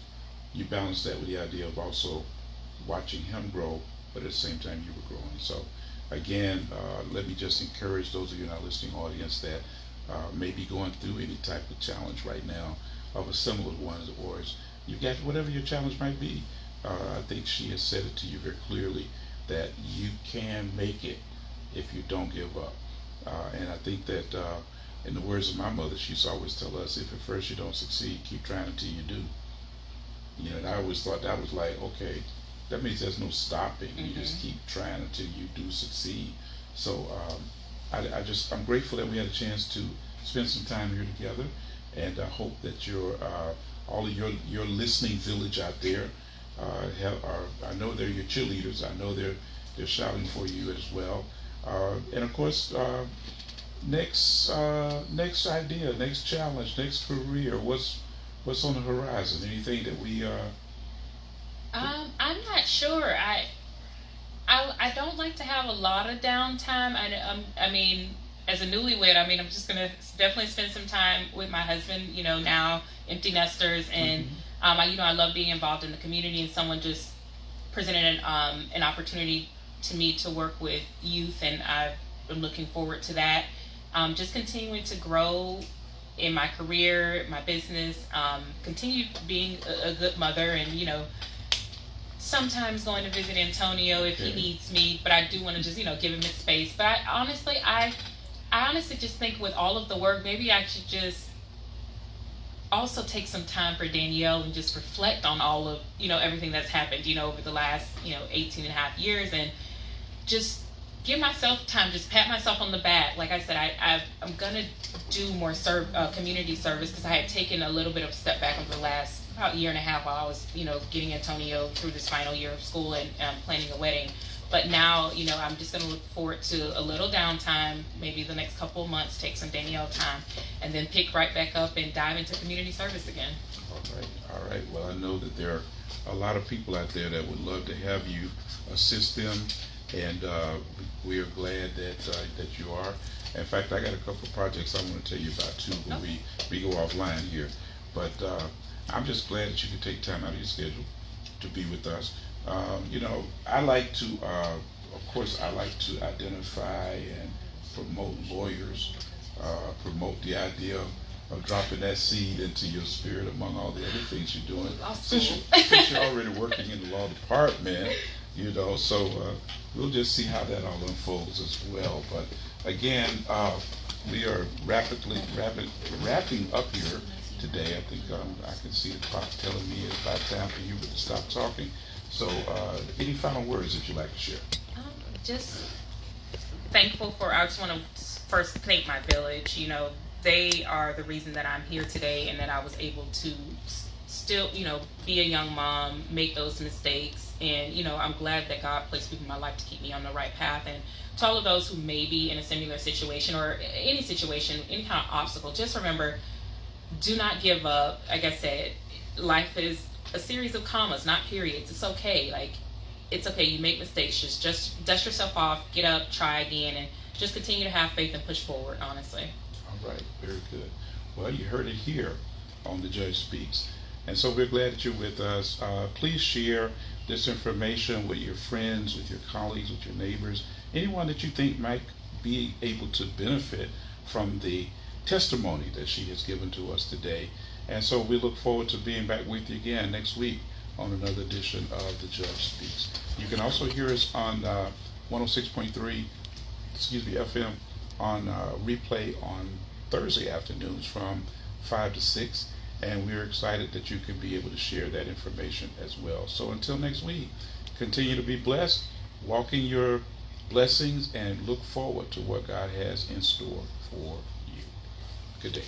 You balanced that with the idea of also watching him grow, but at the same time you were growing. So again, let me just encourage those of you in our listening audience that may be going through any type of challenge right now of a similar one, or you got whatever your challenge might be. I think she has said it to you very clearly that you can make it if you don't give up. And I think that in the words of my mother, she used to always tell us, if at first you don't succeed, keep trying until you do. You know, and I always thought that was like, okay, that means there's no stopping. You just keep trying until you do succeed. So I'm grateful that we had a chance to spend some time here together, and I hope that all of your listening village out there I know they're your cheerleaders. I know they're shouting for you as well. And of course, next idea, next challenge, next career. What's on the horizon? Anything that we I'm not sure. I don't like to have a lot of downtime. I mean, as a newlywed, I mean, I'm just gonna definitely spend some time with my husband. You know, now empty nesters, and I love being involved in the community. And someone just presented an opportunity to me to work with youth, and I'm looking forward to that. Just continuing to grow in my career, my business, continue being a good mother, and sometimes going to visit Antonio if he needs me, but I do want to just give him his space. But I honestly just think with all of the work, maybe I should just also take some time for Danielle and just reflect on all of everything that's happened over the last 18 and a half years, and just give myself time, just pat myself on the back. Like I said, I'm gonna do more community service, because I had taken a little bit of a step back over the last about year and a half while I was getting Antonio through this final year of school and planning a wedding. But now I'm just going to look forward to a little downtime, maybe the next couple of months, take some Danielle time, and then pick right back up and dive into community service again. All right. Well, I know that there are a lot of people out there that would love to have you assist them, and we are glad that you are. In fact, I got a couple of projects I want to tell you about too when we go offline here. But I'm just glad that you can take time out of your schedule to be with us. I like to, of course, I like to identify and promote lawyers, promote the idea of dropping that seed into your spirit among all the other things you're doing. Since you're already working in the law department, so we'll just see how that all unfolds as well. But again, we are wrapping up here today. I think I can see the clock telling me it's about time for you to stop talking. So any final words that you'd like to share? Just thankful I just want to first thank my village. They are the reason that I'm here today, and that I was able to still, be a young mom, make those mistakes. And, I'm glad that God placed people in my life to keep me on the right path. And to all of those who may be in a similar situation, or any situation, any kind of obstacle, just remember, do not give up. Like I said, life is a series of commas, not periods. It's okay. It's okay. You make mistakes. Just dust yourself off, get up, try again, and just continue to have faith and push forward, honestly. All right. Very good. Well, you heard it here on The Judge Speaks. And so we're glad that you're with us. Please share this information with your friends, with your colleagues, with your neighbors, anyone that you think might be able to benefit from the testimony that she has given to us today. And so we look forward to being back with you again next week on another edition of The Judge Speaks. You can also hear us on 106.3 FM on replay on Thursday afternoons from 5 to 6. And we're excited that you can be able to share that information as well. So until next week, continue to be blessed, walk in your blessings, and look forward to what God has in store for you. Good day.